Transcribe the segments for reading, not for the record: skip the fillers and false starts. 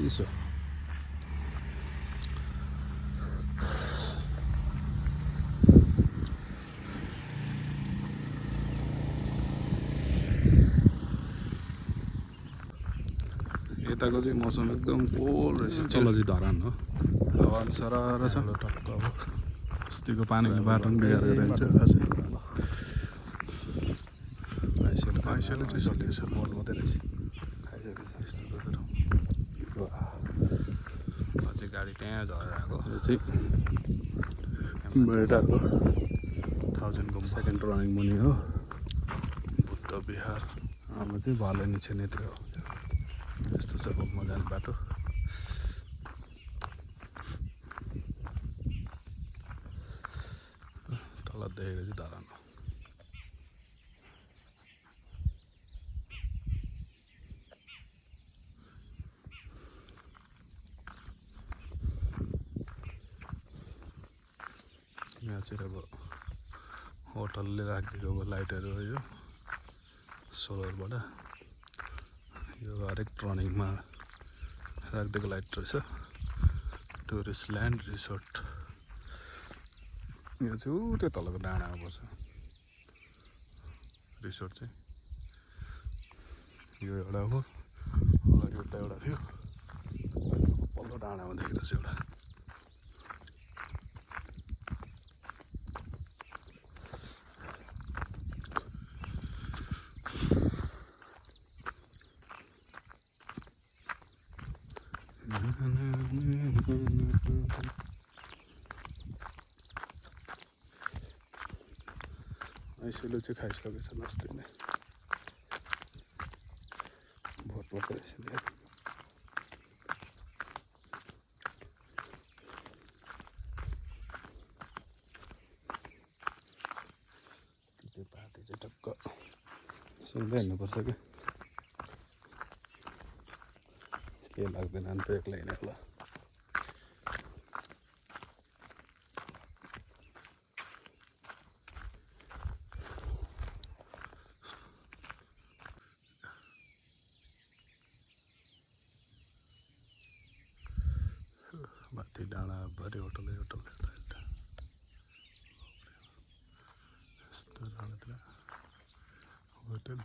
चिसो यताको चाहिँ मौसम एकदम कोल्ड रहेछ तल चाहिँ धरान हो हावा सरर छ टक्क अब अस्तिको पानी हुने बाटो पनि बिगारेर जान्छ आइसले चाहिँ सल्दैछ बल मात्रै रहेछ अझै गाडी त्यहाँ झरेर आएको यो चाहिँ मेटाको 1000 को सेकेन्ड रनिङ मुनि हो बुद्ध बिहार आमा चाहिँ भलेनी छिनेत्री हो यस्तो छ म जाने बाटो तल देखेको चाहिँ धरान हो यहाँ चाहिँ अब होटलले राखिदिएको अब लाइटहरू हो यो सोलरबाट यो हरेक टर्निङमा राखिदिएको लाइट रहेछ टुरिस्ट ल्यान्ड रिसोर्ट यो चाहिँ ऊ त्यो तलको डाँडामा पर्छ रिसोर्ट चाहिँ यो एउटा हो अगाडि उता एउटा थियो पल्लो डाँडामा देखिरहेछ एउटा आइसोले चाहिँ खाइसकेको छ अस्ति नै भोट पर्छ यसले त्यो पार्टी चाहिँ टक्क सुन्दै हिँड्नुपर्छ कि के लाग्दैन नि त एक्लै हिँडेको माथि डाँडाभरि होटल यस्तो डाँडातिर होटल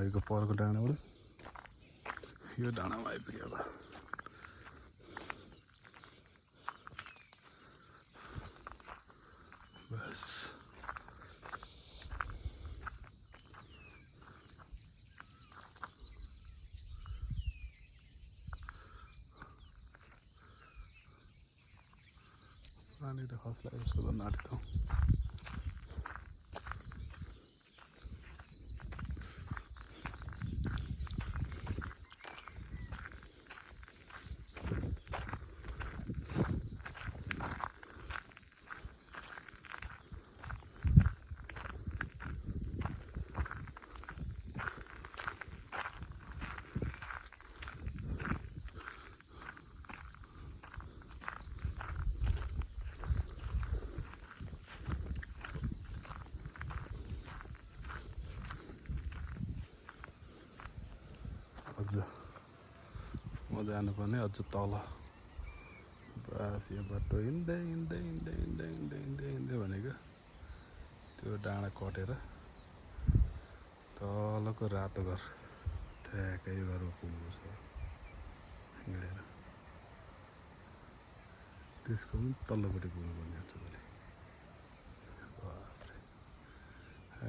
यो परको डाँडाबाट यो डाँडामा आइपुग्यो अब बस पानी त खस्ला जस्तो गर्न आँटेको अझ म जानुपर्ने अझ तल बस यो बाटो हिँड्दै हिँड्दै हिँड्दै हिँड्दै हिँड्दै हिँड्दै हिँड्दै भनेको त्यो डाँडा कटेर तलको रातो घर ठ्याक्कै यो घरमा पुग्नुपर्छ हिँडेर त्यसको पनि तल्लोपट्टि पुग्नुपर्ने हुन्छ भने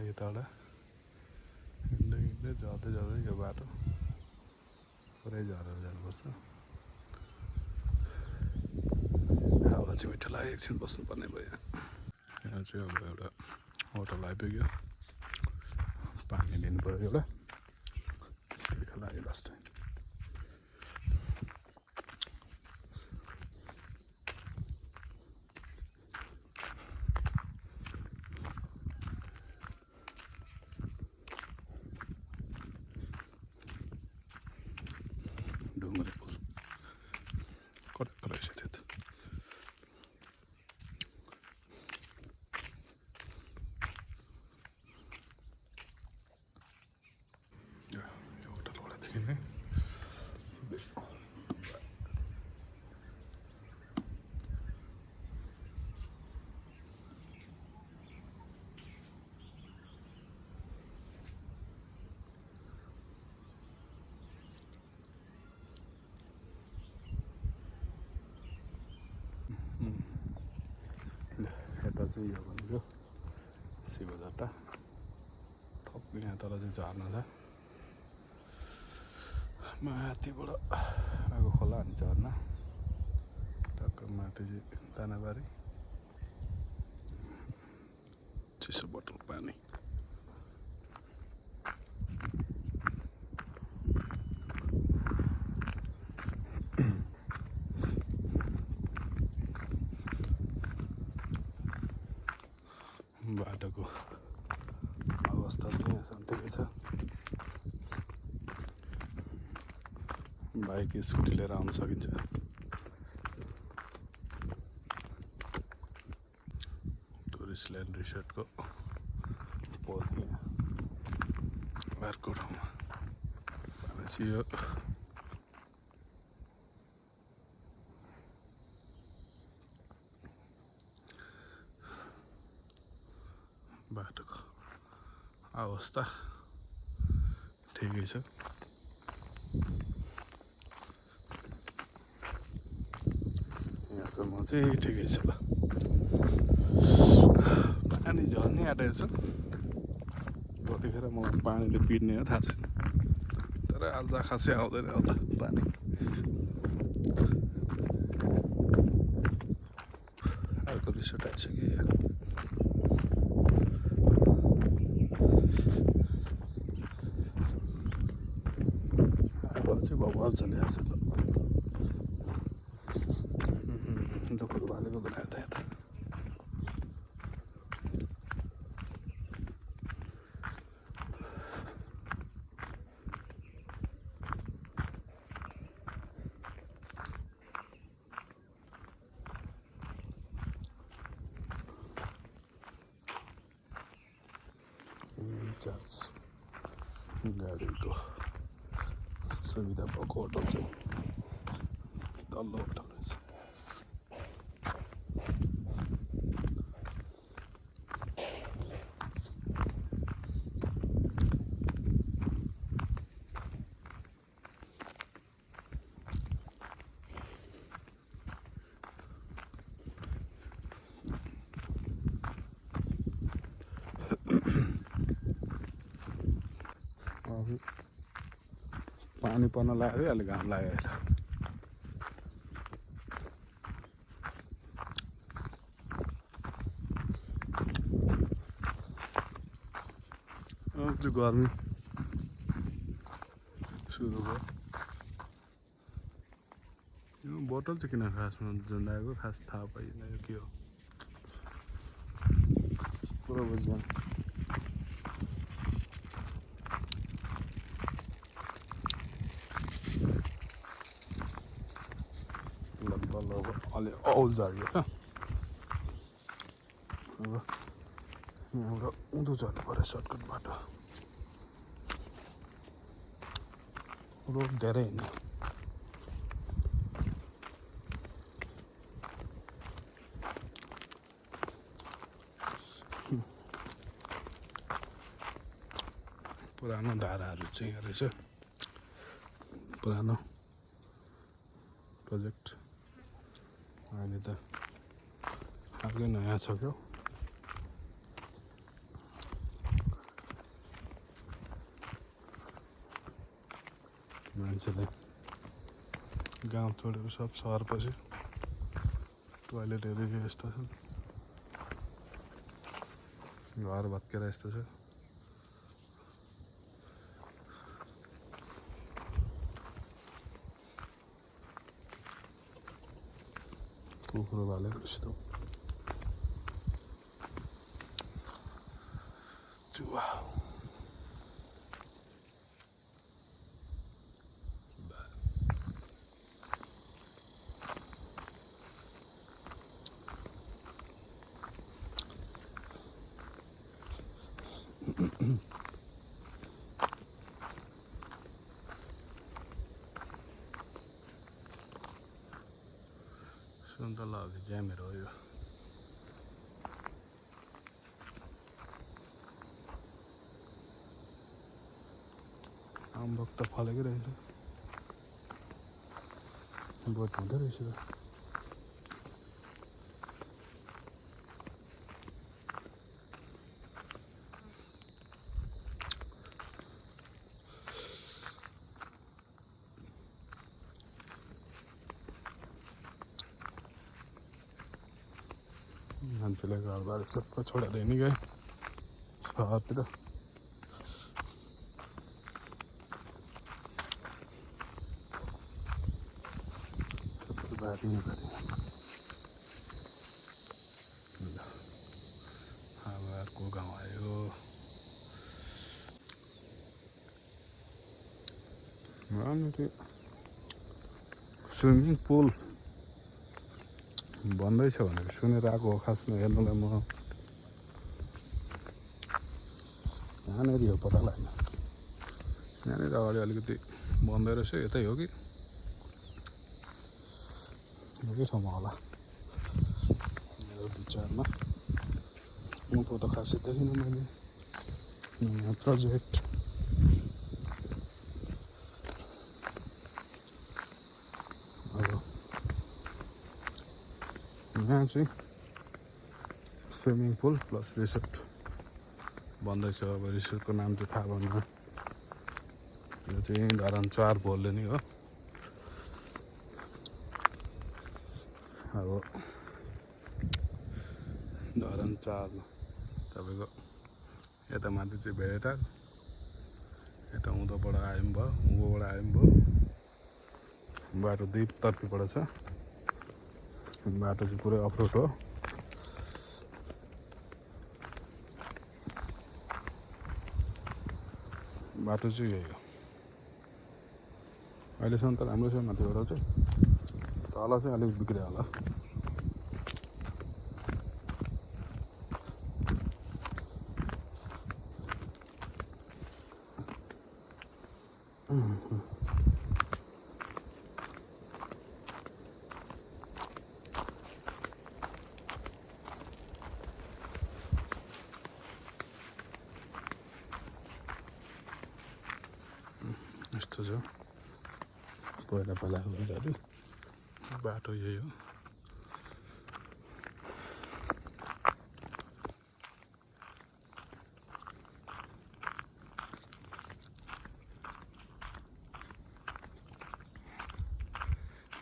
यताबाट हिँड्दै हिँड्दै जाँदै जाँदै यो बाटो पुरै झरेर जानुपर्छ हावा चाहिँ मिठो लाग्यो एकछिन बस्नुपर्ने भयो यहाँ चाहिँ अब एउटा होटल आइपुग्यो पानी लिनु पऱ्यो एउटा त्यही लाग्यो लास्ट टाइम ढुङ्ग्रे पुल कटक्क रहेछ त्यो त जता चाहिँ यो भनेको शिवजटा थप यहाँ तल चाहिँ झर्ना छ माथिबाट आगो खोला अनि झर्ना टक्क माथि चाहिँ दानाबारी चिसो बोतल पानी बाटोको अवस्था चाहिँ यहाँ शान्तिकै छ बाइक स्कुटी लिएर आउन सकिन्छ टुरिस्ट ल्यान्ड रिसोर्टको पोस्ट यहाँ अर्को ठाउँमा भनेपछि यो बाटोको अवस्था ठिकै छ यहाँसम्म चाहिँ ठिकै छ ल पानी झर्ने आँटेको छ कतिखेर मलाई पानीले पिट्ने हो थाहा छैन तर आज खासै आउँदैन होला पानी अर्को रिसोर्ट आइसक्यो चाहिँ भगवान चलिरहेको छ डोकोर भालेको बनाएर यता चर्च गाडीको सुविधा भएको होटल चाहिँ तल्लो होटल रहेछ पानी पर्न लाग्यो अलि घाम लाग्यो यता त्यो गर्मी सुरु भयो यो बोतल चाहिँ किन खासमा झुन्डाएको खास थाहा पाइएन यो के हो पुरो बुझ्दैन अलि औल झऱ्यो क्या अब यहाँबाट उँधो झर्नु पऱ्यो सर्टकट बाटो रोड धेरै हिँड्यो पुरानो धाराहरू चाहिँ यहाँ रहेछ पुरानो प्रोजेक्ट अहिले त हालै नयाँ छ क्या मान्छेले गाउँ छोडेर सब सहर पछि टोइलेटहरू यस्तो छ घर भत्केर यस्तो छ कुकुर भालेको यस्तो चुवा सुन्तला अघि ज्यामेर हो यो अम्बक त फलेकै रहेछ बोट हुँदो रहेछ त्यसले घरबार सबै छोडेर नि गए सहरतिर सबै बारी नै बारी अब अर्को गाउँ आयो स्विमिङ पुल बन्दैछ भनेको सुनेर आएको हो खासमा हेर्नुलाई म यहाँनिर हो पत्ता लाग्यो यहाँनिर अगाडि अलिकति बन्दै रहेछ यतै हो कि एकै ठाउँमा होला मेरो विचारमा उँभो त खासै देखिनँ मैले यहाँ प्रोजेक्ट अब यहाँ चाहिँ स्विमिङ पुल प्लस रिसोर्ट बन्दैछ अब रिसोर्टको नाम चाहिँ थाहा भएन यो चाहिँ धरान 4 भोलले नै हो अब धरान 4 तपाईँको यता माथि चाहिँ भेटार यता उँधोबाट आए पनि भयो उँभोबाट आए पनि भयो बाटो दुई तर्फबाट छ बाटो चाहिँ पुरै अफरोड हो बाटो चाहिँ यही हो अहिलेसम्म त राम्रो छ माथिबाट चाहिँ तल चाहिँ अलिक बिग्रियो होला यस्तो छ पहिला पहिलाको कुराहरू बाटो यही हो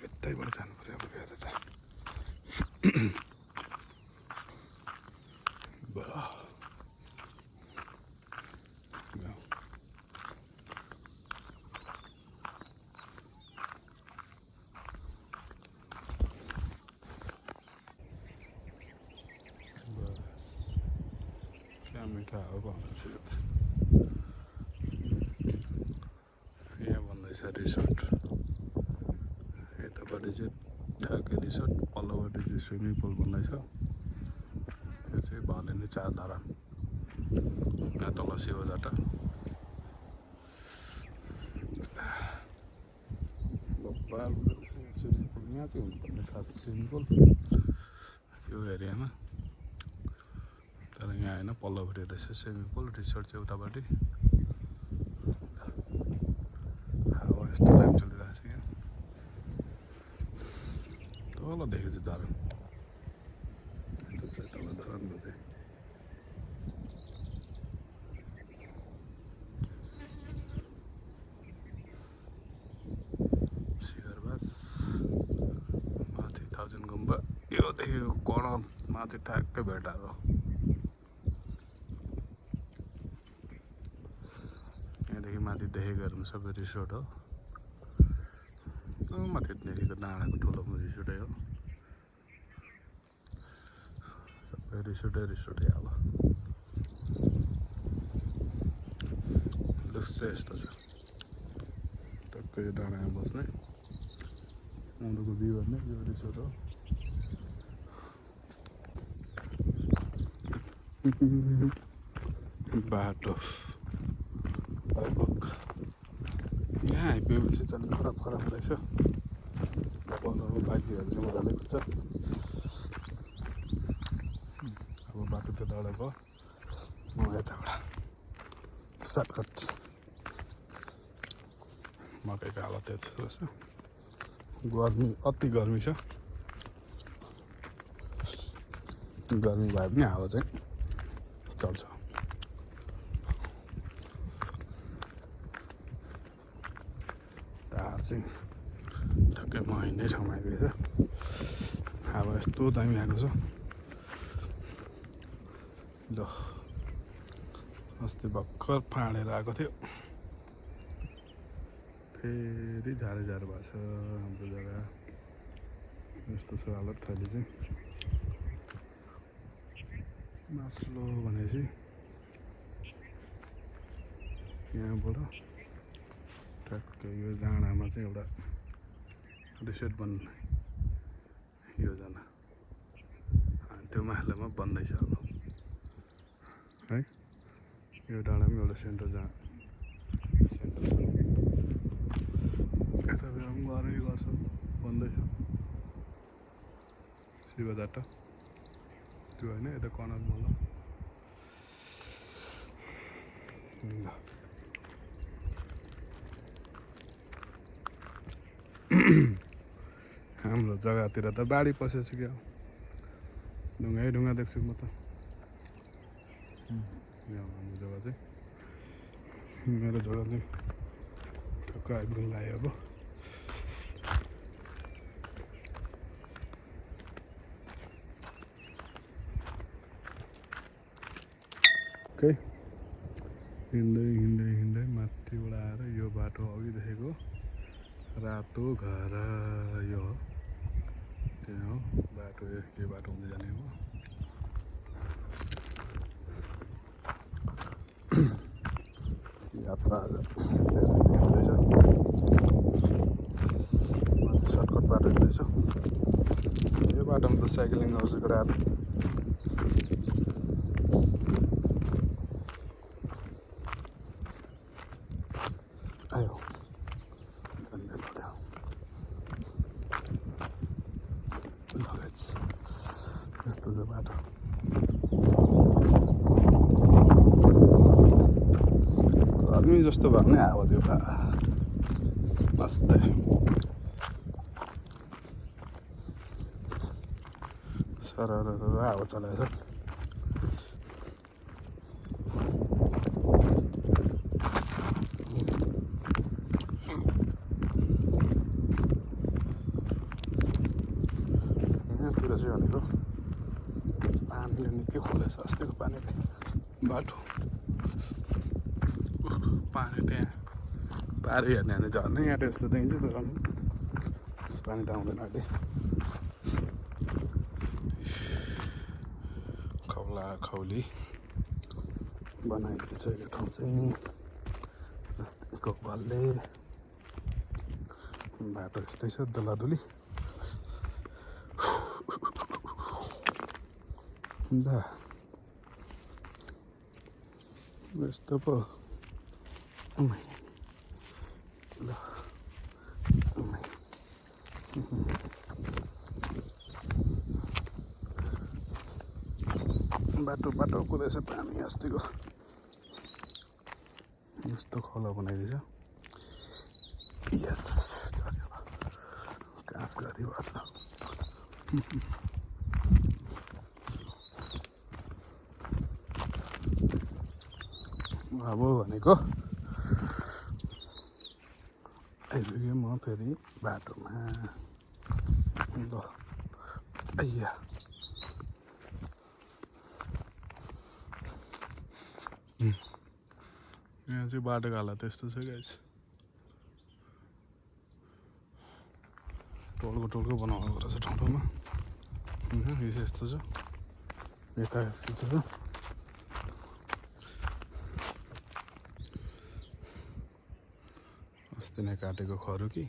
यतैबाट जानु पर्यो अब गएर त मिठा हो भन्दैछ यहाँ भन्दैछ रिसोर्ट यतापट्टि चाहिँ ठ्याक्कै रिसोर्ट पल्लोपट्टि चाहिँ स्विमिङ पुल बन्दैछ यो चाहिँ भलेनी 4 धरान यहाँ तल शिवजाटा स्विमिङ पुल यहाँ चाहिँ हुनुपर्ने खास स्विमिङ पुल यो एरियामा तर यहाँ होइन पल्लोपट्टि रहेछ स्विमिङ पुल रिसोर्ट चाहिँ उतापट्टि हावा यस्तो टाइम चलिरहेको छ यहाँ तलदेखि चाहिँ धरान तल धरान भन्दै सिगरबाज माथि 1000 गुम्बा योदेखि कर्नरमा चाहिँ ठ्याक्कै भेटाएर हो यहाँदेखि माथि देखेकोहरू सबै रिसोर्ट हो माथि देखेको डाँडाको ठुलो रिसोर्टै हो सबै रिसोर्टै अब लुक्स चाहिँ यस्तो छ टक्कै यो डाँडामा बस्ने उँधोको भ्यू हेर्ने यो रिसोर्ट हो बाटो यहाँ आइपुगेपछि चाहिँ खराब रहेछ पल्लो बाइकहरू चाहिँ मजाले कुद्छ अब बाटो त्यो डाँडा भयो म यताबाट सर्टकट मकैको हालत यस्तो छ गर्मी अति गर्मी छ गर्मी भए पनि हावा चाहिँ चल्छ चाहिँ ठक्कै म हिँड्ने ठाउँमा आइपुगेछ हावा यस्तो दामी आएको छ ल अस्ति भर्खर फाँडेर आएको थियो, फेरि झारे झार भएको छ हाम्रो जग्गा। यस्तो छ हालत अहिले चाहिँ। मास्लो भनेपछि यहाँबाट ठ्याक्कै यो डाँडामा चाहिँ एउटा रिसोर्ट बन्ने योजना, त्यो माथिल्लोमा बन्दैछ अब है। यो डाँडामा एउटा सेन्टर जहाँ सेन्टर छ, यतातिर पनि गरेकै गर्छ, बन्दैछ। शिवजाटा त्यो होइन, यता कर्नर मल हाम्रो जग्गातिर त बाढी पसेछ क्या, ढुङ्गै ढुङ्गा देख्छु म त। यहाँ हाम्रो जग्गा चाहिँ, मेरो जग्गा चाहिँ ठक्क आइपुग्नु लाग्यो अब। ओके, हिँड्दै हिँड्दै हिँड्दै माथिबाट आएर यो बाटो अघि देखेको रातो घर यो हो, त्यहाँ हो बाटो। यो बाटो हुँदै जाने हो। यात्रा हुँदैछ, म चाहिँ सर्टकट बाटो हिँड्दैछु। यो बाटोमा त साइक्लिङ गर्छ रात। आयो यस्तो छ बाटो। गर्मी जस्तो भयो भने आवाज एउटा मस्तै सरर हावा चलाएको छ। यहाँतिर चाहिँ भनेको पानीले निकै खोलेछ अस्तिको पानीले बाटो। पानी त्यहाँ पारि हेर्ने भने झर्नै आँट्यो जस्तो देखिन्छ, तर पानी त आउँदैन अहिले। खौला खौली बनाइदिएछ यो ठाउँ चाहिँ अस्तिको पालले। बाटो यस्तै छ दुलादुली। यस्तो पो ल बाटो बाटो कुदैछ पानी अस्तिको। यस्तो खोला बनाइदिएछ। यस घाँस गरी बस्छ। अब भनेको आइपुगेँ म फेरि बाटोमा। ल आइया यहाँ चाहिँ बाटोको हालत यस्तो छ गाइस। टोलको टोलको बनाउनु पर्छ ठाउँ ठाउँमा। यो यस्तो छ, यता यस्तो छ। अस्ति नै काटेको खरु कि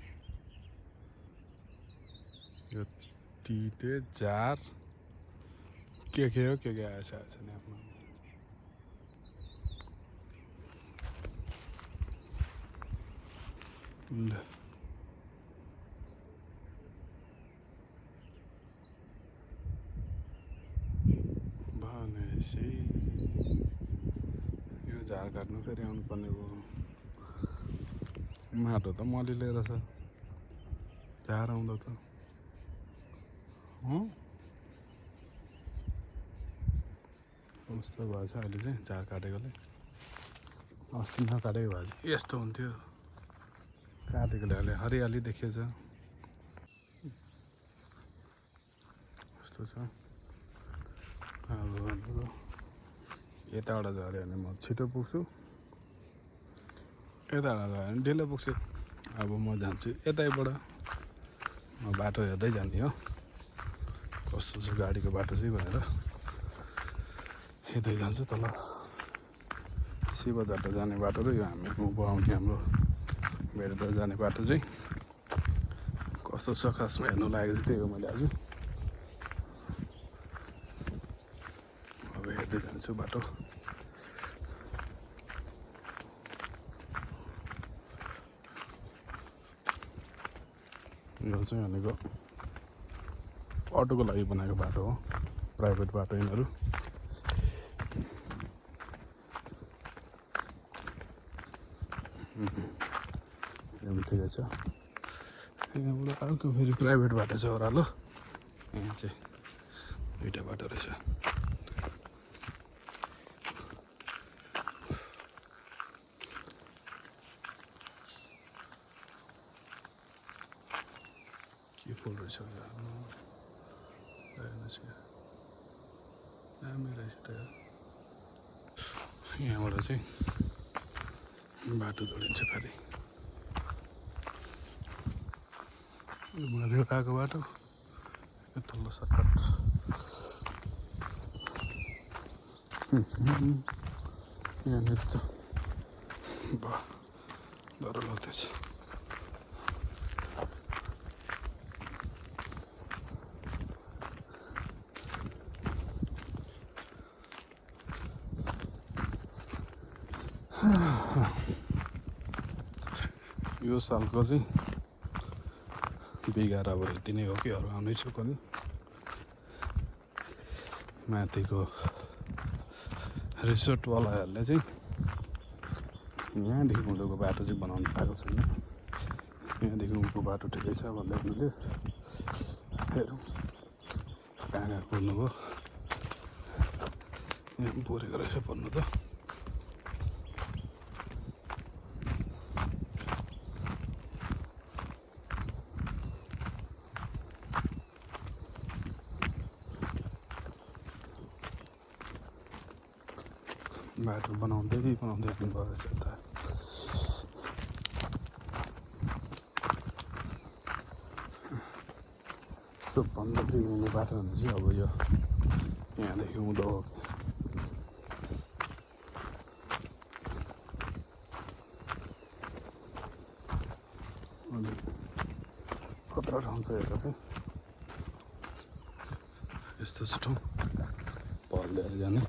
यो तिते जार के हो के आएछ नि आफ्नो। ल भनेपछि यो झार काट्नु फेरि आउनु पर्ने भयो। माटो त मलिलो रहेछ, झार आउँदा त कस्तो भएछ अहिले चाहिँ झार काटेकोले। अस्ति नकाटेको भए चाहिँ यस्तो हुन्थ्यो, काटेकोले अहिले हरियाली देखिएछ। यस्तो छ अब भनेको यताबाट झऱ्यो भने म छिटो पुग्छु, यताबाट गयो भने ढिलो पुग्छु। अब म जान्छु यतैबाट, म बाटो हेर्दै जाने हो कस्तो छ गाडीको बाटो चाहिँ भनेर हेर्दै जान्छु। तल शिवझट्टा जाने बाटो र यो हामी उँभो आउने हाम्रो भेटबाट जाने बाटो चाहिँ कस्तो छ खासमा हेर्नु लागेको चाहिँ त्यही हो। मैले आज अब हेर्दै जान्छु बाटो। यो चाहिँ भनेको अटोको लागि बनाएको बाटो हो, प्राइभेट बाटो यिनीहरू। ठिकै छ, यहाँबाट अर्को फेरि प्राइभेट बाटो छ ओह्रालो। यहाँ चाहिँ दुईवटा बाटो रहेछ। के फुल रहेछ दामी रहेछ त। यहाँबाट चाहिँ बाटो जोडिन्छ फेरि, माथिबाट आएको बाटो यो तल्लो सर्टकट। यहाँनिर त डर लाग्दैछ। यो सालको चाहिँ बिगार अब यति नै हो कि अरू आउँदैछु पनि। माथिको रिसोर्टवालाहरूले चाहिँ यहाँदेखि उँधोको बाटो चाहिँ बनाउनु पाएको छैन। यहाँदेखि उँभो बाटो ठिकै छ भन्दै हुनुहुन्थ्यो। हेरौँ कहाँ कहाँ पुग्नुभयो। यहाँ बोरेको रहेछ पर्नु त। बाटो बनाउँदै हिँड्नुभयो रहेछ त। यस्तो भन्दा बिग्रिने बाटो भने चाहिँ अब यो यहाँदेखि उँधो हो। खतरा ठाउँ छ यता चाहिँ, यस्तो छ ठाउँ पहल लिएर जाने।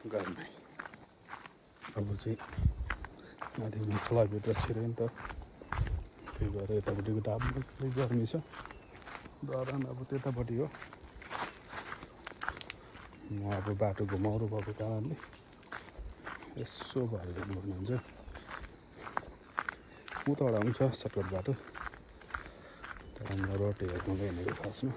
गर्मी अब चाहिँ माथि खोलाभित्र छिर्यो नि त, त्यही भएर यतापट्टिको त अब अलिक गर्मी छ। धरान अब त्यतापट्टि हो। म अब बाटो घुमाउरो भएको कारणले यसो भएर जानुपर्ने हुन्छ। उताबाट पनि छ सर्टकट बाटो, तर म रोड हेर्नु हिँडेको खासमा।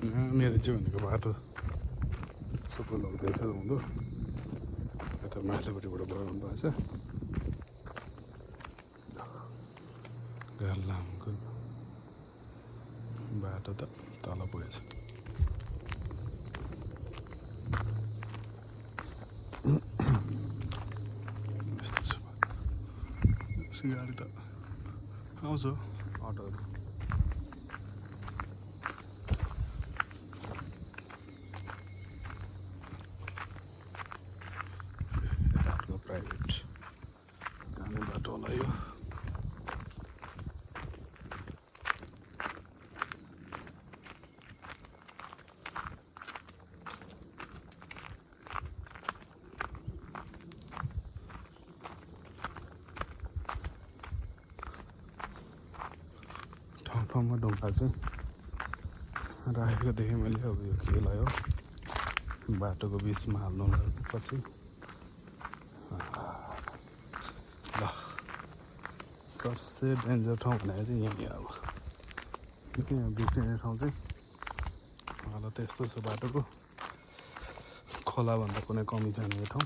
यहाँनिर चाहिँ भनेको बाटो सबै लग्दैछ हुँदो यता माथिल्लोपट्टिबाट बगाउनु भएको छ गालामको बाटो त तल पुगेछ गाडी त आउँछ अटोहरू प्राइभेट जाने बाटो होला यो ठाउँमा ढुङ्गा चाहिँ राखेको देखेँ मैले अब यो के लाग्यो बाटोको बिचमा हाल्नु पछि ल सबसे डेन्जर ठाउँ भनेको चाहिँ यहीँ अब यहाँ बिग्रिने ठाउँ चाहिँ हालत यस्तो छ बाटोको खोलाभन्दा कुनै कमी छैन यो ठाउँ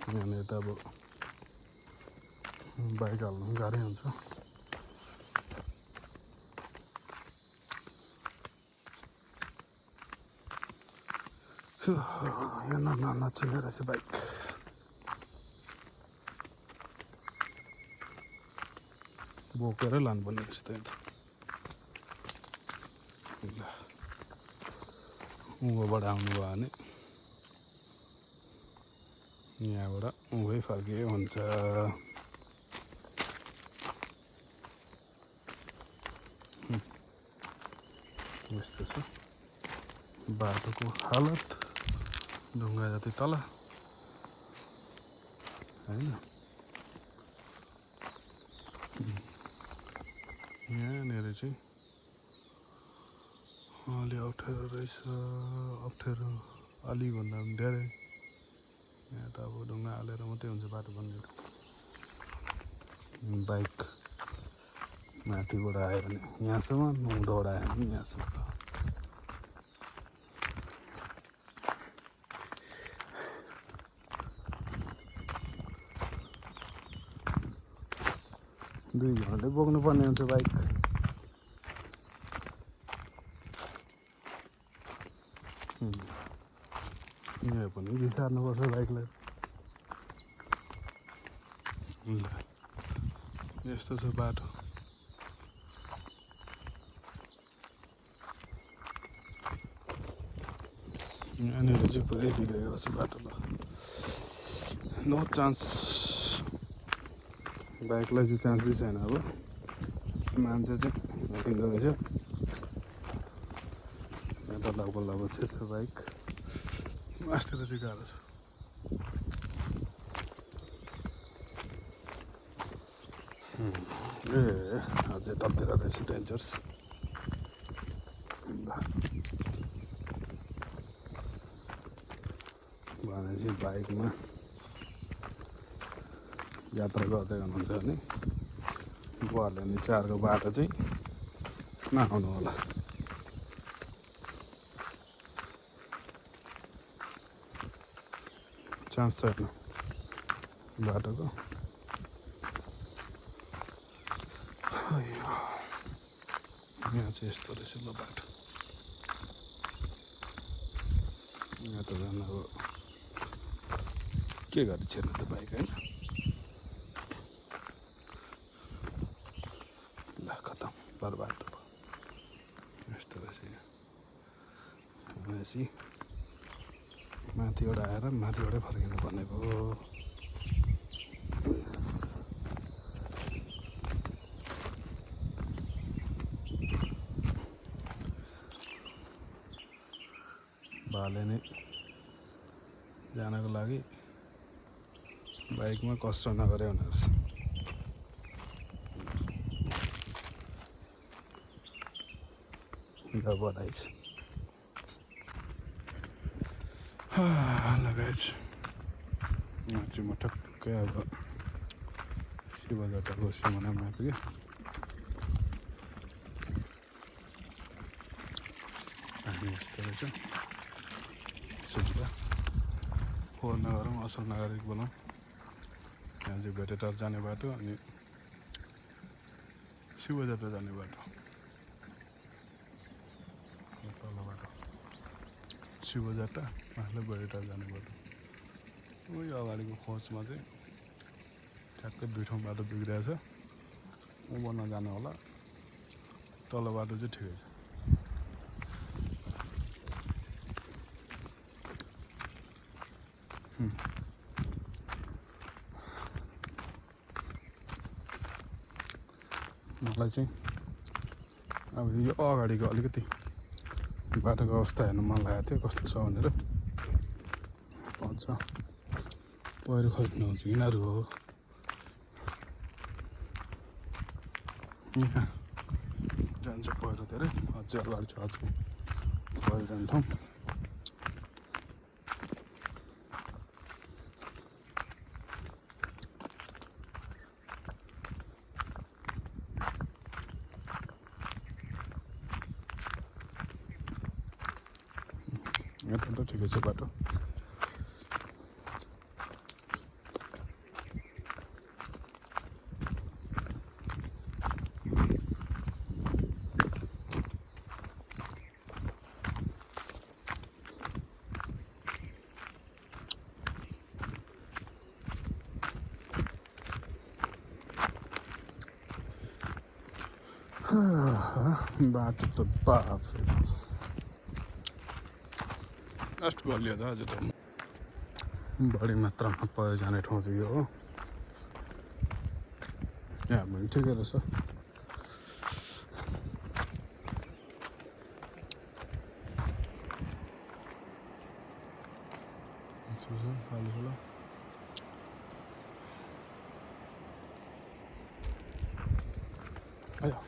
यहाँनिर त अब बाइक हाल्नु गाह्रै हुन्छ यो नचिने रहेछ बाइक बोकेरै लानुपर्ने रहेछ त्यहाँ त ल उँभोबाट आउनुभयो भने यहाँबाट उँभै फर्किए हुन्छ यस्तो छ बाटोको हालत ढुङ्गा जति तल होइन यहाँनिर चाहिँ अलि अप्ठ्यारो रहेछ अप्ठ्यारो अलिभन्दा पनि धेरै यहाँ त अब ढुङ्गा हालेर मात्रै हुन्छ बाटो बन्ने बाइक माथिबाट आयो भने यहाँसम्म उँधोबाट आयो भने यहाँसम्म 2 घन्टा बोक्नुपर्ने हुन्छ बाइक यहाँ पनि घिसार्नुपर्छ बाइकलाई ल यस्तो छ बाटो यहाँनिर चाहिँ पुरै बिग्रेको छ बाटो ल नो चान्स बाइकलाई चाहिँ चान्सै छैन अब मान्छे चाहिँ हिँड्दो रहेछ यता बल्ल छ बाइक अस्तिर चाहिँ गाह्रो छ ए अझै तलतिर रहेछ डेन्जर्स भनेपछि बाइकमा यात्रा गर्दै हुनुहुन्छ भने बुवाहरूले नि चारको बाटो चाहिँ नआउनु होला चान्स छैन बाटोको यहाँ चाहिँ यस्तो रहेछ ल बाटो यहाँ त झन् अब के गरी छिर्नु त बाइक होइन ल खतम बर्बाद यस्तो रहेछ यहाँ भनेपछि माथिबाट आएर माथिबाटै फर्किनु पर्ने भयो भाले नै जानको लागि बाइकमा कष्ट नगरे हुने रहेछ लगाइछ लगाइछ यहाँ चाहिँ म ठक्कै अब शिवजटाको सिमानामा आइपुगेँ हामी यस्तो रहेछ सुविधा फोहोर नगरौँ असल नागरिक बनाऊँ यहाँ चाहिँ भेटेटार जाने बाटो अनि शिवजात्रा जाने बाटो तल बाटो शिवजात्रा माथि भेटेटार जाने बाटो यो अगाडिको खोजमा चाहिँ ठ्याक्कै दुई ठाउँ बाटो बिग्रिएको छ उँभो नजानु होला तल बाटो चाहिँ ठिकै छ मलाई चाहिँ अब यो अगाडिको अलिकति बाटोको अवस्था हेर्नु मन लागेको थियो कस्तो छ भनेर अझ पहिरो खोज्नु यिनीहरू हो यहाँ जान्छ पहिरो धेरै अझै अगाडि छ अझै पहिरो जाने ठाउँ यता त ठिकै छ बाटो बाटो त बाफ लास्ट गलियो त अझ त बढी मात्रामा पहिरो जाने ठाउँ चाहिँ यो हो यहाँ पनि ठिकै रहेछ खाली खोला आयो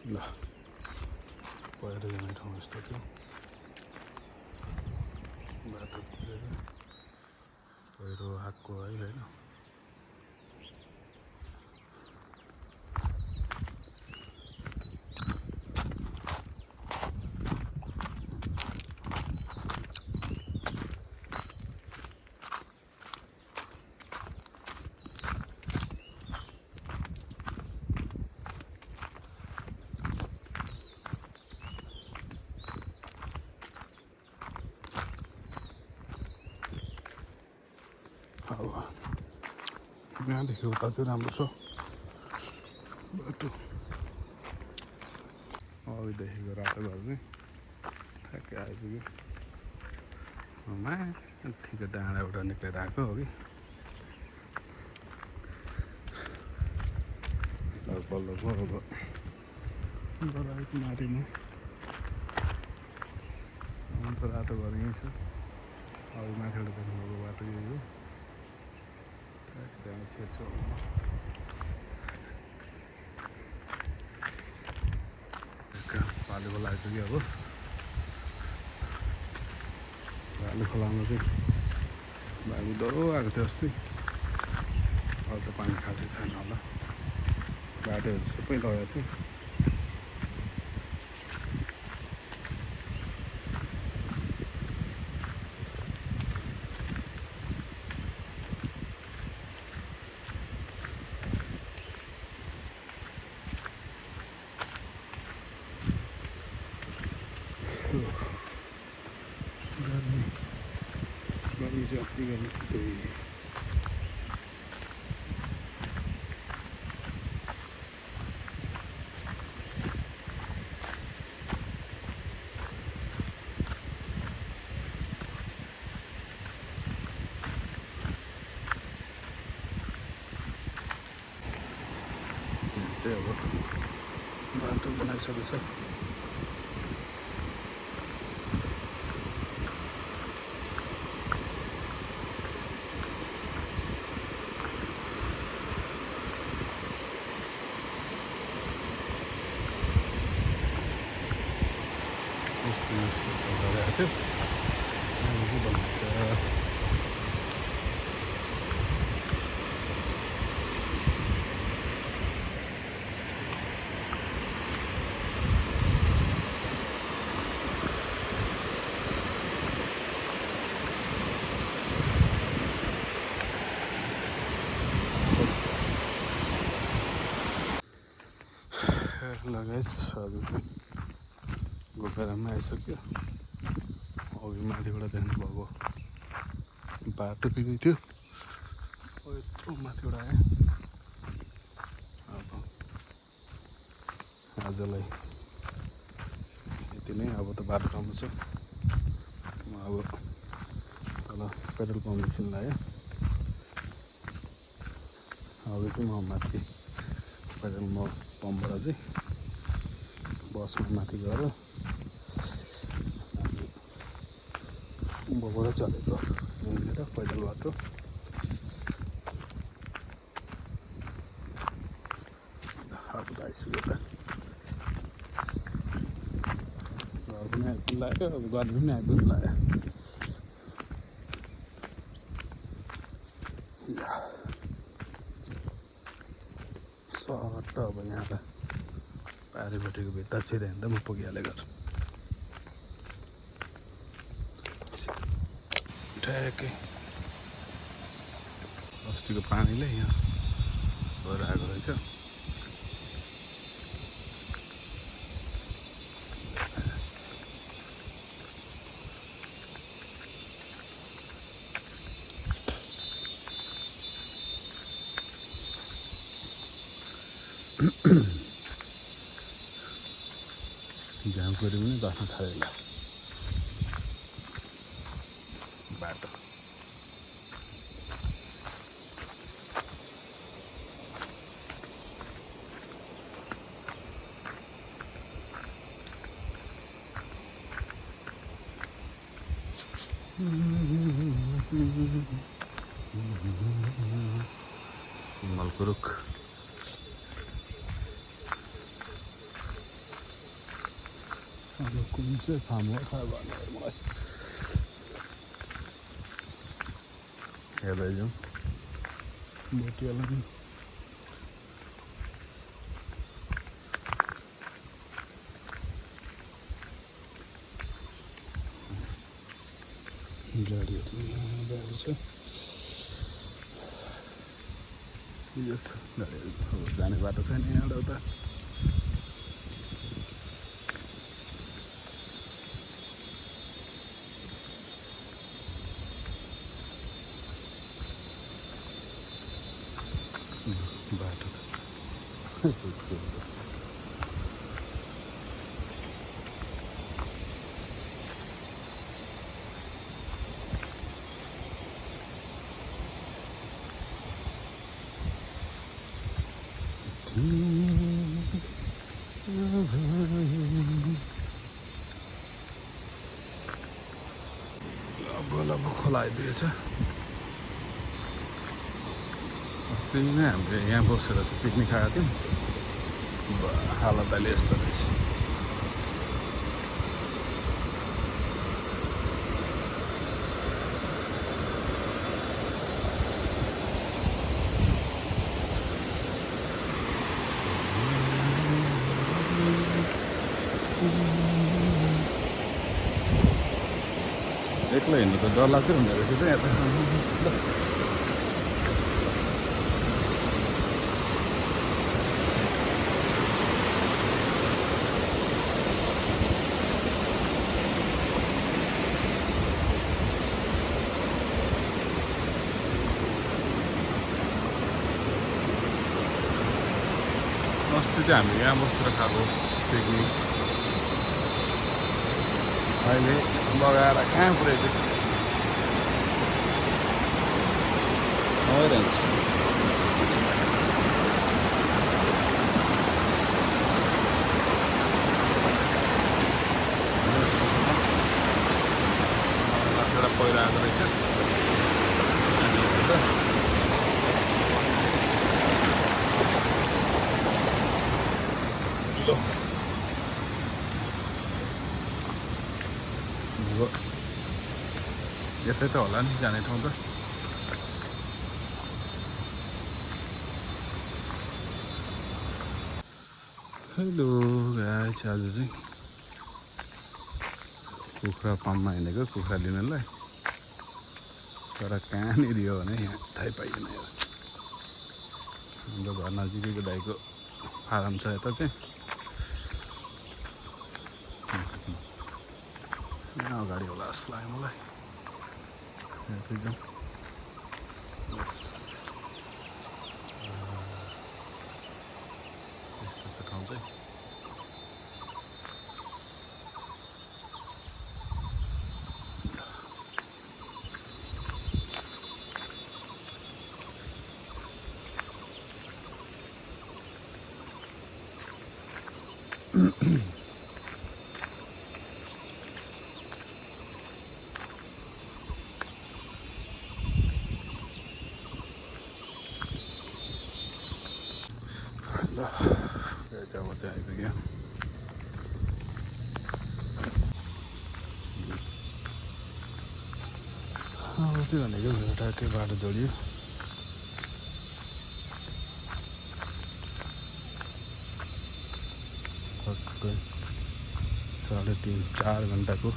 ल पहिरो जाने ठाउँ यस्तो थियो बाटो पुगेर पहिरो आएको है होइन अब यहाँदेखि उता चाहिँ राम्रो छ बाटो अघिदेखिको रातो घर चाहिँ ठ्याक्कै आइपुग्यो माथिको डाँडाबाट निक्लेर आएको हो कि बल्ल अब बराइको माथिमा अन्त रातो घर यहीँ छ अघि माथिबाट देख्नुभएको बाटो यही हो त्यहाँ छेउछाउमा पालु खोला आइपुग्यो अब पालु खोलामा चाहिँ बाबु डह्रो आएको थियो अस्ति अब त पानी खासै छैन होला बाटोहरू सबै लगेको थियो गर्मी चाहिँ अस्ति गर्नु चाहिँ अब बाटो बनाइसकेछ थियो के भन्नुहुन्छ लगाइस आज चाहिँ गोकरामा आइसक्यो अघि माथिबाट देख्नुभएको बाटो दिँदै थियो यत्रो माथिबाट आयो अब आजलाई यति नै अब त बाटो राम्रो छ म अब तल पेट्रोल पम्प एकछिन लाग्यो अब चाहिँ म माथि पेट्रोल पम्पबाट चाहिँ बसमा माथि गएर उँभोबाट चलेको यहाँनिर पैदल बाटो अब त आइसक्यो त घर पनि आइपुग्नु लाग्यो अब गर्मी पनि आइपुग्नु लाग्यो सट्ट अब यहाँ त पारिपट्टिको भित्ता छिर्यो भने त म पुगिहालेँ घर ठ्याक्कै अस्तिको पानीले यहाँ भएर आएको रहेछ जाम गऱ्यो भने बस्न थाल्यो बाटो सिमलको रुख अब कुन चाहिँ फार्म हो थाहा भएन मलाई हेर्दै जाउँ बोटियालाई गाडीहरू यहाँ गएको छ यो छ गाडीहरू जाने बाटो छैन यहाँबाट उता बाटो अब खोला आइदिएछ अस्ति नै हामीले यहाँ बसेर चाहिँ पिकनिक खाएको थियौँ हालत अहिले यस्तो रहेछ एक्लै हिँड्नु त डर लाग्दै हुँदो रहेछ त यहाँ त अस्ति चाहिँ हामी यहाँ बसेर खाएको पिकनिक अहिले बगाएर कहाँ पुऱ्याइदिएछ हैरान छु पहिरो आएको रहेछ ठ्याक्कै त होला नि जाने ठाउँ त हेलो गाइस आज चाहिँ कुखुरा फार्ममा हिँडेको कुखुरा लिनलाई तर कहाँनिर हो भने यहाँ थाहै पाइएन हाम्रो घर नजिकैको दाइको फारम छ यता चाहिँ यहाँ अगाडि होला जस्तो लाग्यो मलाई यतै जाउँ यस्तो छ ठाउँ चाहिँ ल जब चाहिँ आइपुग्यो अब चाहिँ भनेको मेरो ठ्याक्कै बाटो जोडियो टक्कै 3.5-4 घन्टाको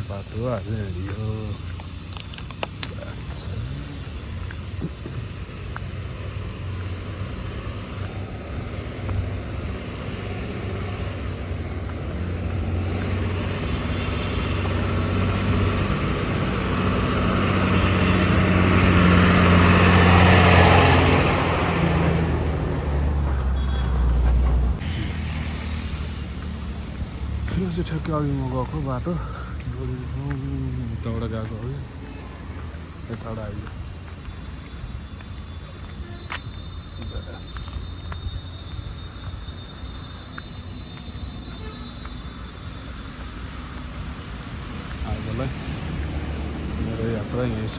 बाटो आज हिँडियो बस यो चाहिँ ठ्याक्कै अघि म गएको बाटो उताबाट गएको हो यताबाट आइयो आजलाई मेरो यात्रा यहीँ छ